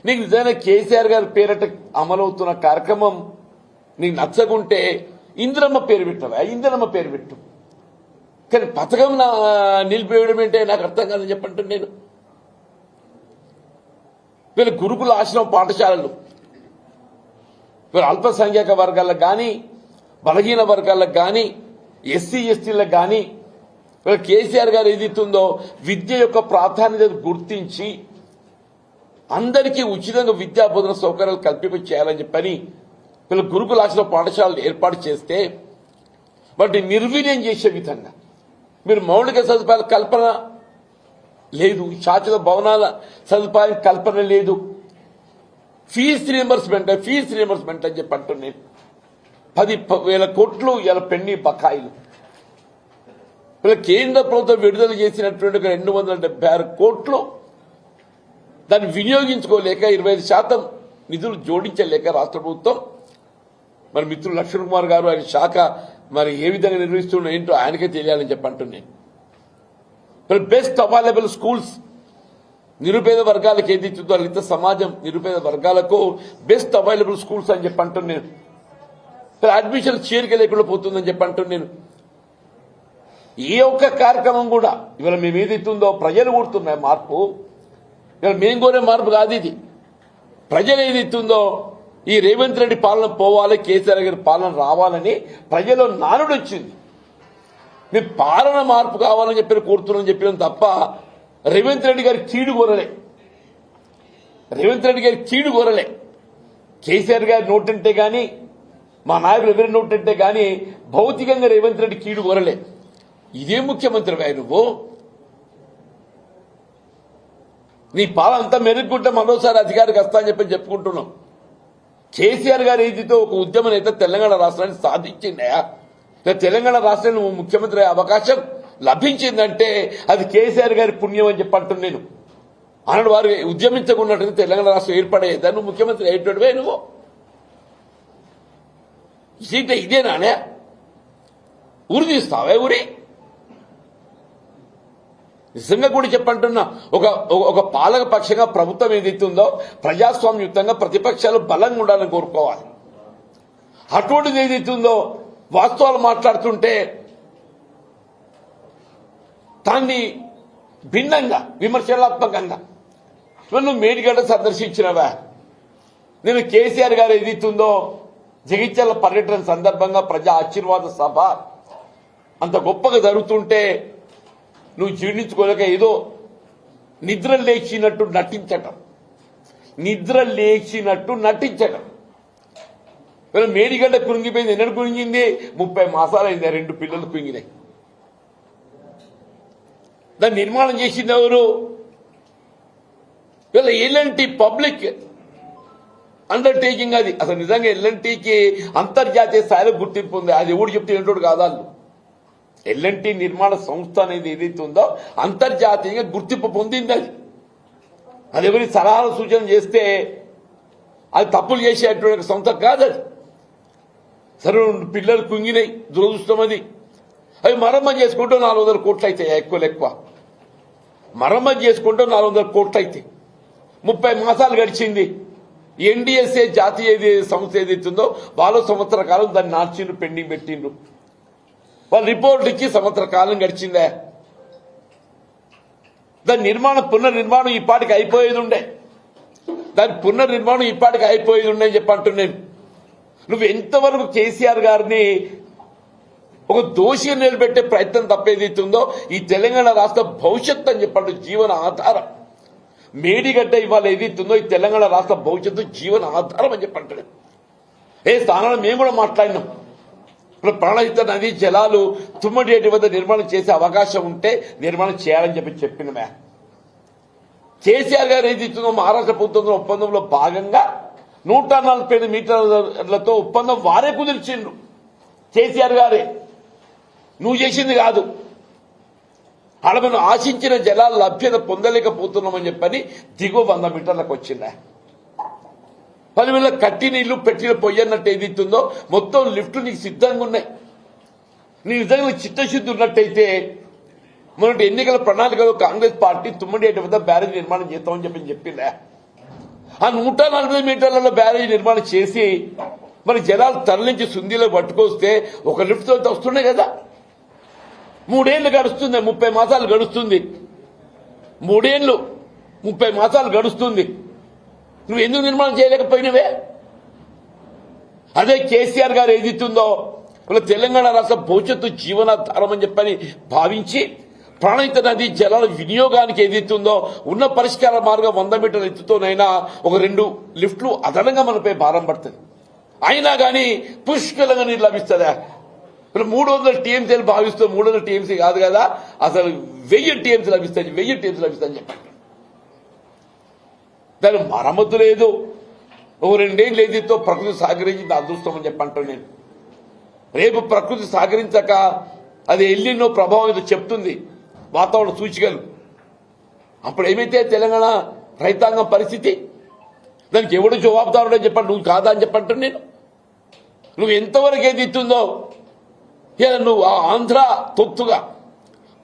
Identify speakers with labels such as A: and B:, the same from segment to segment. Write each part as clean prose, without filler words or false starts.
A: నీకు నిజంగా కేసీఆర్ గారి పేరట అమలవుతున్న కార్యక్రమం నీకు నచ్చకుంటే ఇందిరమ్మ పేరు పెట్టవా, ఇందిరమ్మ పేరు పెట్టు. కానీ పథకం నిలిపివేయడం ఏంటే నాకు అర్థం కాదని చెప్పంటే నేను వీళ్ళ గురుకుల ఆశ్రమ పాఠశాలలు వీళ్ళ అల్పసంఖ్యాక వర్గాలకు కానీ బలహీన వర్గాలకు కానీ ఎస్సీ ఎస్టీలకు కానీ వీళ్ళ కేసీఆర్ గారు ఏదైతుందో విద్య యొక్క ప్రాధాన్యత గుర్తించి అందరికీ ఉచితంగా విద్యా బోధన సౌకర్యాలు కల్పింప చేయాలని చెప్పని వీళ్ళ గురుకుల ఆశ్రమ పాఠశాలలు ఏర్పాటు చేస్తే వాటిని నిర్వీర్యం చేసే విధంగా మీరు మౌలిక సదుపాయాల కల్పన లేదు, శాశ్వత భవనాల సదుపాయం కల్పన లేదు, ఫీజు రీయింబర్స్మెంట్ అని చెప్పి అంటున్నాను. 10,000 కోట్లు ఇలా పెండింగ్ బకాయిలు. ఇలా కేంద్ర ప్రభుత్వం విడుదల చేసినటువంటి 276 కోట్లు దాన్ని వినియోగించుకోలేక 25% నిధులు జోడించలేక రాష్ట్ర ప్రభుత్వం మరి మిత్రులు లక్ష్మణ్ కుమార్ గారు ఆయన శాఖ మరి ఏ విధంగా నిర్వహిస్తున్నా ఏంటో ఆయనకే తెలియాలని చెప్పి అంటున్నాను. మరి బెస్ట్ అవైలబుల్ స్కూల్స్ నిరుపేద వర్గాలకు ఏదైతుందో దళిత సమాజం నిరుపేద వర్గాలకు బెస్ట్ అవైలబుల్ స్కూల్స్ అని చెప్పి అంటున్నాను. అడ్మిషన్ చేరిక లేకుండా పోతుందని చెప్పి అంటున్నాను. ఏ ఒక్క కార్యక్రమం కూడా ఇవాళ మేము ఏదైతుందో ప్రజలు కోరుతున్నాయి మార్పు. ఇవాళ మేము కోరే మార్పు కాదు ఇది. ప్రజలు ఏదైతుందో ఈ రేవంత్ రెడ్డి పాలన పోవాలి, కేసీఆర్ గారి పాలన రావాలని ప్రజల్లో నానుడు వచ్చింది. మేము పాలన మార్పు కావాలని చెప్పి కోరుతున్నామని చెప్పినాం తప్ప రేవంత్ రెడ్డి గారి చీడు కోరలే. కేసీఆర్ గారి నోటంటే గాని మా నాయకులు ఎవరి నోటంటే గాని భౌతికంగా రేవంత్ రెడ్డి కీడు కోరలే. ఇదే ముఖ్యమంత్రి నువ్వు నీ పాలన అంతా మెరుగుకుంటే మరోసారి అధికారికి వస్తా అని చెప్పి చెప్పుకుంటున్నాం. కేసీఆర్ గారు ఏదితో ఒక ఉద్యమం అయితే తెలంగాణ రాష్ట్రాన్ని సాధించిందా, తెలంగాణ రాష్ట్రాన్ని ముఖ్యమంత్రి అవకాశం లభించిందంటే అది కేసీఆర్ గారి పుణ్యం అని చెప్పంటున్నాను నేను. అన్నాడు వారు ఉద్యమించకున్నట్టు తెలంగాణ రాష్ట్రం ఏర్పడేదా, నువ్వు ముఖ్యమంత్రి అయ్యేటోడివే. నువ్వు ఇదేనానే ఊరి తీస్తావే ఊరి. నిజంగా కూడా చెప్పంటున్నా ఒక పాలక పక్షంగా ప్రభుత్వం ఏదైతుందో ప్రజాస్వామ్యయుతంగా ప్రతిపక్షాలు బలంగా ఉండాలని కోరుకోవాలి. అటువంటిది ఏదైతుందో వాస్తవాలు మాట్లాడుతుంటే దాన్ని భిన్నంగా విమర్శనాత్మకంగా నువ్వు మేడిగడ్డ సందర్శించినవా. నేను కేసీఆర్ గారు ఏదైతుందో జగిత్యాల పర్యటన సందర్భంగా ప్రజా ఆశీర్వాద సభ అంత గొప్పగా జరుగుతుంటే నువ్వు జీర్ణించుకోలేక ఏదో నిద్ర లేచినట్టు నటించటం. మేడిగడ్డ కురింగిపోయింది. ఎన్నడు కురింగింది? 30 మాసాలు అయింది. 2 పిల్లలు కురింగినాయి. దాన్ని నిర్మాణం చేసింది ఎవరు? వీళ్ళ ఎల్ఎన్టీ పబ్లిక్ అండర్టేకింగ్. అది అసలు నిజంగా ఎల్ఎన్టీకి అంతర్జాతీయ స్థాయిలో గుర్తింపు ఉంది. అది ఎవడు చెప్తే ఏంటోడు కాదాళ్ళు. ఎల్ఎన్టీ నిర్మాణ సంస్థ అనేది ఏదైతే ఉందో అంతర్జాతీయంగా గుర్తింపు పొందింది. అది ఎవరి సలహాలు సూచన చేస్తే అది తప్పులు చేసేటువంటి సంస్థ కాదు. అది సరే పిల్లలు కుంగినాయి, దురదృష్టం అది. అవి మరమ్మతు చేసుకుంటూ 400 కోట్లు అవుతాయి. ఎక్కువ మరమ్మతు చేసుకుంటూ 400 కోట్లు అవుతాయి. 30 మాసాలు గడిచింది. ఎన్డీఎస్ఏ జాతీయ సంస్థ ఏదైతుందో వాళ్ళు సంవత్సర కాలం దాన్ని నార్చిండ్రు, పెండింగ్ పెట్టిండ్రు. వాళ్ళు రిపోర్ట్ ఇచ్చి సంవత్సర కాలం గడిచిందే. దాని పునర్నిర్మాణం ఈ పాటికి అయిపోయేది ఉండే. అని చెప్పి అంటున్నాను. నువ్వు ఎంతవరకు కేసీఆర్ గారిని ఒక దోషిగా నిలబెట్టే ప్రయత్నం తప్పేదైతుందో ఈ తెలంగాణ రాష్ట్ర భవిష్యత్తు అని చెప్పండి, జీవన ఆధారం. మేడిగడ్డ ఇవాళ ఏదైతుందో ఈ తెలంగాణ రాష్ట్ర భవిష్యత్తు జీవన ఆధారం అని చెప్పి అంటున్నాను. స్థానాలు మేము కూడా మాట్లాడినాం. ప్రాణహిత నదీ జలాలు తుమ్మడేటి వద్ద నిర్మాణం చేసే అవకాశం ఉంటే నిర్మాణం చేయాలని చెప్పినమే. కేసీఆర్ గారు ఏదైతుందో మహారాష్ట్ర ప్రభుత్వం ఒప్పందంలో భాగంగా 145 మీటర్లతో ఒప్పందం వారే కుదిర్చిండ్రు. కేసీఆర్ గారే, నువ్వు చేసింది కాదు. అలా మనం ఆశించిన జలాల లభ్యత పొందలేకపోతున్నామని చెప్పని దిగువ 100 మీటర్లకు వచ్చిందా. 10,000 కట్టి నీళ్లు పెట్టిన పొయ్యన్నట్టు ఏదైతుందో మొత్తం లిఫ్ట్లు నీకు సిద్ధంగా ఉన్నాయి. నీ నిజంగా చిత్తశుద్ధి ఉన్నట్టయితే మొన్నటి ఎన్నికల ప్రణాళికలో కాంగ్రెస్ పార్టీ తుమ్మడేటి వద్ద బ్యారేజ్ నిర్మాణం చేస్తామని చెప్పిందా. ఆ 140 మీటర్లలో బ్యారేజ్ నిర్మాణం చేసి మరి జనాలు తరలించి సుందీలో పట్టుకొస్తే ఒక లిఫ్ట్ తో వస్తున్నాయి కదా. 3 ఏళ్ళు గడుస్తుంది, 30 మాసాలు గడుస్తుంది. 3 ఏళ్ళు 30 మాసాలు గడుస్తుంది. నువ్వు ఎందుకు నిర్మాణం చేయలేకపోయినవే? అదే కేసీఆర్ గారు ఏదైతుందో ఇలా తెలంగాణ రాష్ట్ర భవిష్యత్తు జీవనాధారం అని చెప్పని భావించి ప్రాణహిత నది జలాల వినియోగానికి ఏదైతుందో ఉన్న పరిష్కార మార్గం 100 మీటర్ల ఎత్తుతోనైనా ఒక 2 లిఫ్ట్లు అదనంగా మనపై భారం పడుతుంది. అయినా కానీ పుష్కలంగా నీరు లభిస్తుందా? 300 టీఎంసీలు భావిస్తూ 300 టీఎంసీ కాదు కదా, అసలు 1000 టీఎంసీ లభిస్తాయి, 1000 టీఎంసీ లభిస్తాయని చెప్పండి. దాని మరమ్మతు లేదు. ఓ 2 ఏళ్ళు ఏదైతే ప్రకృతి సహకరించి అదృష్టం అని చెప్పంటాను నేను. రేపు ప్రకృతి సహకరించక అది ఎల్లినో ప్రభావం ఏదో చెప్తుంది వాతావరణ సూచికలు. అప్పుడు ఏమైతే తెలంగాణ రైతాంగం పరిస్థితి? దానికి ఎవడు జవాబుదారుడు అని చెప్పండి, నువ్వు కాదా అని చెప్పంటాను నేను. నువ్వు ఎంతవరకు ఏది ఇస్తుందో ఇలా నువ్వు ఆంధ్ర తొత్తుగా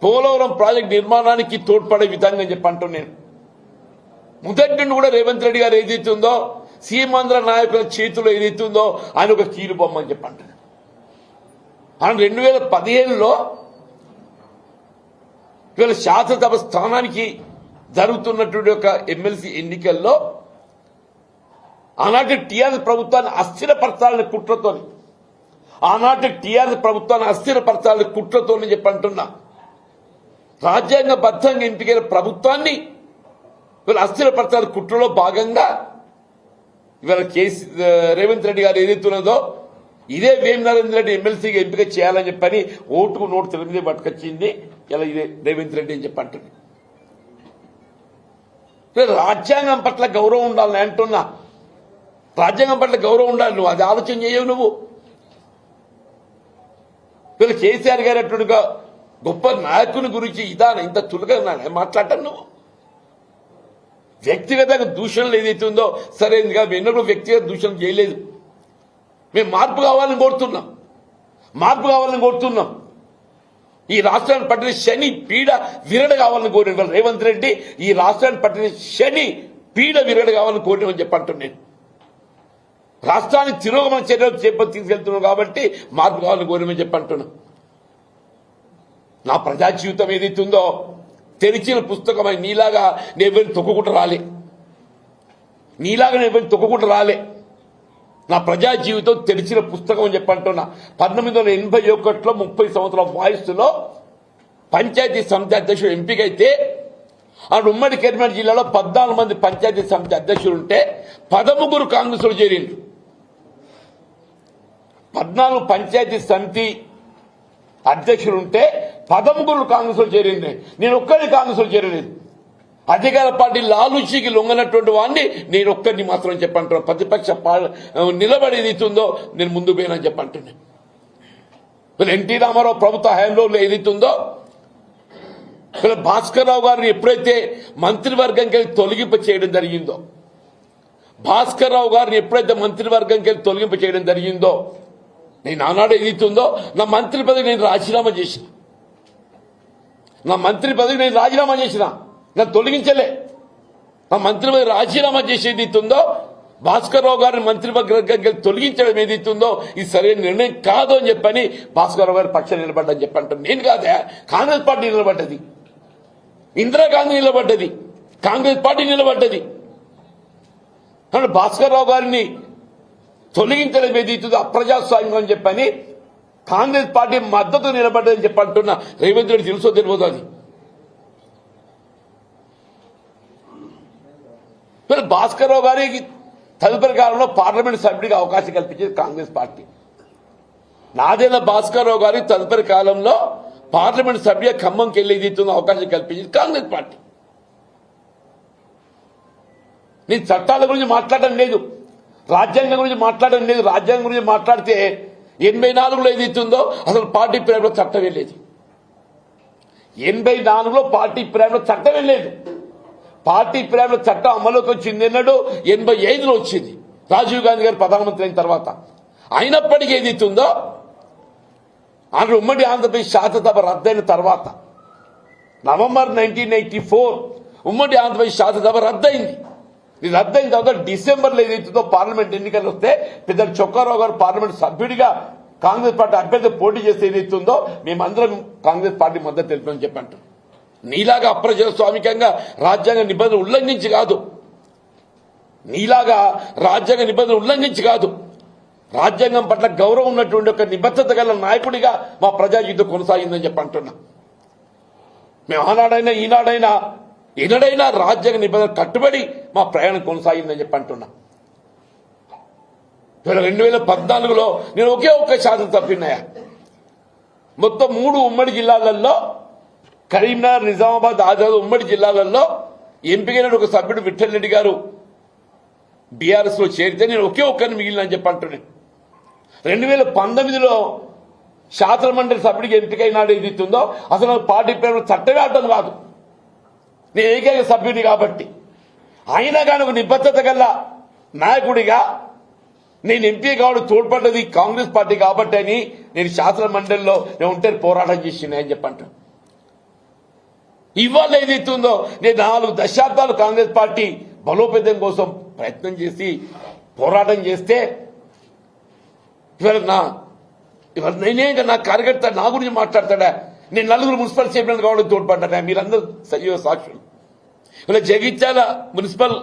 A: పోలవరం ప్రాజెక్టు నిర్మాణానికి తోడ్పడే విధంగా చెప్పంటాను నేను. మొదటి నుండి కూడా రేవంత్ రెడ్డి గారు ఏదైతుందో సీమాంధ్ర నాయకుల చేతిలో ఏదైతుందో ఆయన ఒక కీలు బొమ్మ అని చెప్పంటాడు. ఆయన 2015లో ఇవాళ శాసనసభ స్థానానికి జరుగుతున్నటువంటి ఒక ఎమ్మెల్సీ ఎన్నికల్లో ఆనాటి టీఆర్ఎస్ ప్రభుత్వాన్ని అస్థిరపరచాలని కుట్రతోని చెప్పంటున్నా. రాజ్యాంగబద్ధంగా ఎంపికైన ప్రభుత్వాన్ని వీళ్ళు అస్థిరపరచాలని కుట్రలో భాగంగా ఇవాళ రేవంత్ రెడ్డి గారు ఏదైతున్నదో ఇదే వేం నరేంద్ర రెడ్డి ఎమ్మెల్సీగా ఎంపిక చేయాలని చెప్పని ఓటుకు నోటు తెలియదే పట్టుకొచ్చింది ఇలా ఇదే రేవంత్ రెడ్డి అని చెప్పంటుంది. రాజ్యాంగం పట్ల గౌరవం ఉండాలని అంటున్నా. రాజ్యాంగం పట్ల గౌరవం ఉండాలి. నువ్వు అది ఆలోచన చేయవు. నువ్వు వీళ్ళు కేసీఆర్ గారు అట్టుగా గొప్ప నాయకుని గురించి ఇంత చులకగా మాట్లాడటం నువ్వు. వ్యక్తిగత దూషణలు ఏదైతే ఉందో సరైనదిగా ఎన్నడూ వ్యక్తిగత దూషణ చేయలేదు. మేము మార్పు కావాలని కోరుతున్నాం. ఈ రాష్ట్రాన్ని పట్టిన శని పీడ విరడ కావాలని కోరిన రేవంత్ రెడ్డి ఈ రాష్ట్రాన్ని పట్టిన శని పీడ విరడ కావాలని కోరినని చెప్పంటున్నాను నేను. రాష్ట్రాన్ని తిరోగమన చర్యలు తీసుకెళ్తున్నాం కాబట్టి మార్పు కావాలని కోరినని చెప్పంటున్నా. నా ప్రజా జీవితం ఏదైతుందో తెరిచిన పుస్తకమై నీలాగా నేను తొక్కుకుంటూ రాలే. నా ప్రజా జీవితం తెరిచిన పుస్తకం అని చెప్పంటున్నా. 1981లో 30 సంవత్సరాల వయస్సులో పంచాయతీ సమితి అధ్యక్షుడు ఎంపికైతే అటు ఉమ్మడి కరీంనగర్ జిల్లాలో 14 మంది పంచాయతీ సమితి అధ్యక్షులు ఉంటే 13 కాంగ్రెస్లో చేరిండ్రు. 14 పంచాయతీ సమితి అధ్యక్షులు ఉంటే 13 కాంగ్రెస్లో చేరింది. నేను ఒక్కరిని కాంగ్రెస్లో చేరలేదు. అధికార పార్టీ లాలూచీకి లొంగనటువంటి వాడిని నేను ఒక్కరిని మాత్రం చెప్పంటున్నా. ప్రతిపక్ష నిలబడేది ఇస్తుందో నేను ముందు పోయినని చెప్పంటున్నా. ఎన్టీ రామారావు ప్రభుత్వ హయాంలో ఏదైతుందో భాస్కర్ రావు గారిని ఎప్పుడైతే మంత్రివర్గంకి తొలగింప చేయడం జరిగిందో నేను ఆనాడు ఏదైతుందో నా మంత్రి పదవి నేను రాజీనామా చేసిన. నన్ను తొలగించలే. నా మంత్రి పదవి రాజీనామా చేసేది ఇస్తుందో భాస్కర్ రావు గారిని మంత్రివర్గంకి తొలగించడం ఏదైతుందో ఇది సరైన నిర్ణయం కాదు అని చెప్పని భాస్కర్ రావు గారి పక్షాన్ని నిలబడ్డని చెప్పంటాను. నేను కాదా, కాంగ్రెస్ పార్టీ నిలబడ్డది, ఇందిరాగాంధీ నిలబడ్డది, కాంగ్రెస్ పార్టీ నిలబడ్డది. భాస్కర్ రావు గారిని తొలగించడం ఏదైతుందో అప్రజాస్వామ్యం అని చెప్పని కాంగ్రెస్ పార్టీ మద్దతు నిలబడ్డదని చెప్పంటున్నా. రేవంత్ రెడ్డి తెలుసో తెలియదు అది. భాస్కర్ రావు గారికి తదుపరి కాలంలో పార్లమెంట్ సభ్యుడికి అవకాశం కల్పించేది కాంగ్రెస్ పార్టీ. నాదేళ్ల భాస్కర్ రావు గారికి తదుపరి కాలంలో పార్లమెంట్ సభ్యుల ఖమ్మంకి వెళ్ళేదితుందో అవకాశం కల్పించేది కాంగ్రెస్ పార్టీ. నేను చట్టాల గురించి మాట్లాడడం లేదు, రాజ్యాంగం గురించి మాట్లాడడం లేదు. రాజ్యాంగం గురించి మాట్లాడితే 84లో ఏదైతుందో అసలు పార్టీ పిరామిడ్లో చట్టమే లేదు. 84లో పార్టీ పిరామిడ్లో చట్టమే లేదు. పార్టీ పిరామిడ్ చట్టం అమలుకి వచ్చింది ఎన్నడూ 85లో వచ్చింది రాజీవ్ గాంధీ గారు ప్రధానమంత్రి అయిన తర్వాత. అయినప్పటికీ ఏదైతుందో ఆంధ్ర ఉమ్మడి ఆంధ్రప్రదేశ్ శాసనసభ రద్దయిన తర్వాత నవంబర్ 1984 ఉమ్మడి ఆంధ్రప్రదేశ్ శాసనసభ రద్దయింది. ఇది రద్దయిన తర్వాత డిసెంబర్లో ఏదైతుందో పార్లమెంట్ ఎన్నికలు వస్తే పెద్ద చొక్కారావు గారు పార్లమెంట్ సభ్యుడిగా కాంగ్రెస్ పార్టీ అభ్యర్థి పోటీ చేస్తే ఏదైతుందో మేమందరం కాంగ్రెస్ పార్టీ మద్దతు తెలిపని చెప్పంటారు. నీలాగా అప్రజాస్వామికంగా రాజ్యాంగ నిబంధనలు ఉల్లంఘించి కాదు, నీలాగా రాజ్యాంగ నిబంధనలు ఉల్లంఘించి కాదు, రాజ్యాంగం పట్ల గౌరవం ఉన్నటువంటి ఒక నిబద్ధత గల నాయకుడిగా మా ప్రజాయుద్ధం కొనసాగిందని చెప్పి అంటున్నా. మేము ఆనాడైనా ఈనాడైనా ఎన్నడైనా రాజ్యాంగ నిబంధనలు కట్టుబడి మా ప్రయాణం కొనసాగిందని చెప్పి అంటున్నా. 2014లో నేను ఒకే ఒక్క శాసనసభ్యున్నాయా. మొత్తం 3 ఉమ్మడి జిల్లాలలో కరీంనగర్, నిజామాబాద్, ఆదిలాబాద్ ఉమ్మడి జిల్లాలలో ఎంపికైన ఒక సభ్యుడు విఠల్ రెడ్డి గారు బీఆర్ఎస్ లో చేరితే నేను ఒకే ఒక్కరిని మిగిలినని చెప్పి అంటున్నాను. 2019లో శాసనమండలి సభ్యుడికి ఎంపికైనాడు ఏదైతుందో అసలు పార్టీ పేరు చట్టమే అర్థం కాదు. నేను ఏకైక సభ్యుడి కాబట్టి అయినా కానీ ఒక నిబద్ధత గల నాయకుడిగా నేను ఎంపీ కావడం తోడ్పడ్డది కాంగ్రెస్ పార్టీ కాబట్టి అని నేను శాసన మండలిలో నేను ఉంటే పోరాటం చేసిన అని చెప్పంటాను. ఇవాళ ఏదైతుందో నేను 4 దశాబ్దాలు కాంగ్రెస్ పార్టీ బలోపేతం కోసం ప్రయత్నం చేసి పోరాటం చేస్తే ఇవాళ నేనే నా కార్యకర్త నా గురించి మాట్లాడతాడా. నేను 4 మున్సిపల్ చైర్మన్ కావడం తోడ్పడ్డా. మీరందరూ సజీవ సాక్షులు. ఇలా జగిత్యాల మున్సిపల్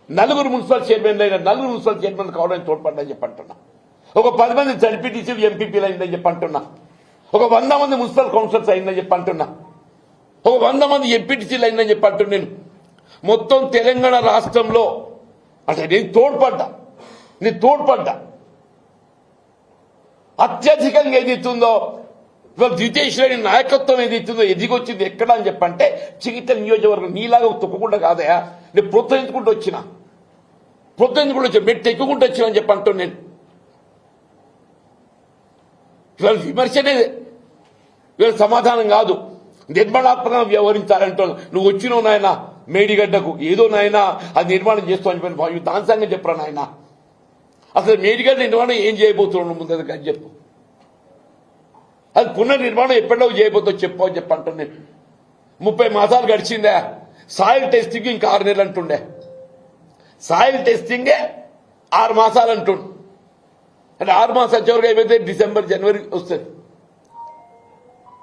A: 4 మున్సిపల్ చైర్మన్లు అయినా 4 మున్సిపల్ చైర్మన్ కావడానికి తోడ్పడ్డా చెప్పి అంటున్నా. ఒక 10 మంది జడ్పీటీసీలు ఎంపీపీలు అయిందని చెప్పి అంటున్నా. ఒక 100 మంది మున్సిపల్ కౌన్సిలర్స్ అయిందని చెప్పి అంటున్నా. ఒక 100 మంది ఎంపీటీసీలు అయిందని చెప్పి అంటున్నా. నేను మొత్తం తెలంగాణ రాష్ట్రంలో అంటే నేను తోడ్పడ్డా అత్యధికంగా ఏదైతుందో ఇవాళ ద్వితీయ శ్రేణి నాయకత్వం ఏదైతుందో ఎదిగొచ్చింది ఎక్కడ అని చెప్పంటే చిగిత్త నియోజకవర్గం. నీలాగా తొక్కకుండా కాదయా, నేను ప్రోత్సహించుకుంటూ వచ్చిన మెట్టు ఎక్కుకుంటూ వచ్చిన అని చెప్పి అంటాను. నేను ఇవాళ విమర్శనే ఇవాళ సమాధానం కాదు, నిర్మాణాత్మకంగా వ్యవహరించాలంటాను. నువ్వు వచ్చినావు నాయన మేడిగడ్డకు, ఏదో నాయన అది నిర్మాణం చేస్తావు అని చెప్పి దాని సంగతి చెప్పరా నాయన. అసలు మేడిగడ్డ నిర్మాణం ఏం చేయబోతున్నావు ముందు అని చెప్పు. అది పునర్నిర్మాణం ఎప్పటిలో చేయబోతావు చెప్పు అని చెప్పి అంటాను. నేను 30 మాసాలు గడిచిందే, సాయిల్ టెస్టింగ్ ఇంకా 6 నెలలు అంటుండే. సాయిల్ టెస్టింగే 6 మాసాలు అంటుండు. అంటే 6 మాసాలు చివరికి అయిపోతే డిసెంబర్, జనవరి వస్తుంది.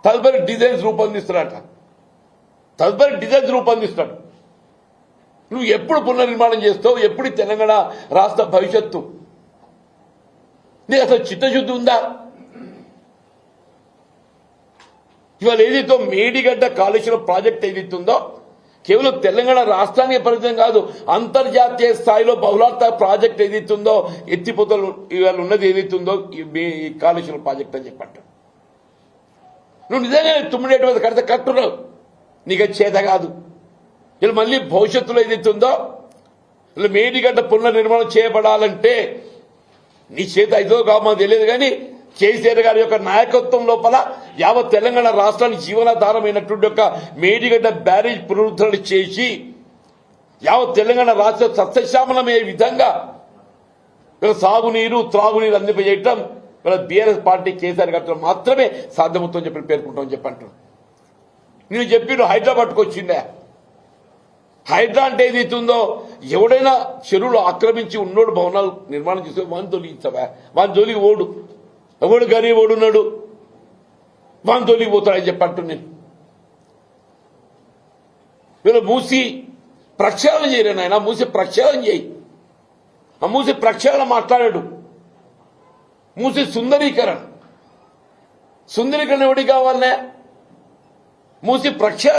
A: తదుపరి డిజైన్స్ రూపొందిస్తాడు. నువ్వు ఎప్పుడు పునర్నిర్మాణం చేస్తావు? ఎప్పుడు తెలంగాణ రాష్ట్ర భవిష్యత్తు? నీకు అసలు చిత్తశుద్ధి ఉందా? ఇవాళ ఏదైతే మేడిగడ్డ కాళేశ్వరం ప్రాజెక్ట్ ఏదైతుందో కేవలం తెలంగాణ రాష్ట్రానికి పరిమితం కాదు, అంతర్జాతీయ స్థాయిలో బహుళార్థ ప్రాజెక్ట్ ఏదైతుందో ఎత్తిపోతలు ఇవాళ ఉన్నది ఏదైతుందో ఈ కాళేశ్వరం ప్రాజెక్ట్ అని చెప్పంటారు. నువ్వు నిజంగా 9 మీద కడితే కట్టున్నావు, నీకు చేత కాదు. ఇలా మళ్ళీ భవిష్యత్తులో ఏదైతుందో ఇలా మేడిగడ్డ పునర్నిర్మాణం చేయబడాలంటే నీ చేత ఐదో కామో తెలియదు కానీ కేసీఆర్ గారి యొక్క నాయకత్వం లోపల యావత్ తెలంగాణ రాష్ట్రానికి జీవనాధారమైనటువంటి యొక్క మేడిగడ్డ బ్యారేజ్ పునరుద్ధరణ చేసి యావత్ తెలంగాణ రాష్ట్ర సస్యశ్యామలమయ్యే విధంగా సాగునీరు, త్రాగునీరు అందింపజేయటం బీఆర్ఎస్ పార్టీ కేసీఆర్ గారితో మాత్రమే సాధ్యమవుతుందని చెప్పి పేర్కొంటామని చెప్పి అంటున్నాను. నేను చెప్పి హైదరాబాద్కు వచ్చిందే. హైడ్రా అంటే ఏదైతుందో ఎవడైనా చెరువులు ఆక్రమించి ఉన్నోడు భవనాలు నిర్మాణం చేసే వాని తొలగించవా? వాని జోలికి ఓడు, ఎవడు గరీబ్ ఓడున్నాడు వాని జోలికి పోతాడని చెప్పి అంటున్నాను. వీళ్ళు మూసి ప్రక్షాళన చేయరు నాయన, మూసి ప్రక్షాళన చేయి. ఆ మూసి ప్రక్షాళన మాట్లాడాడు. మూసి సుందరీకరణ ఎవడికి కావాలనే? మూసి ప్రక్షాళన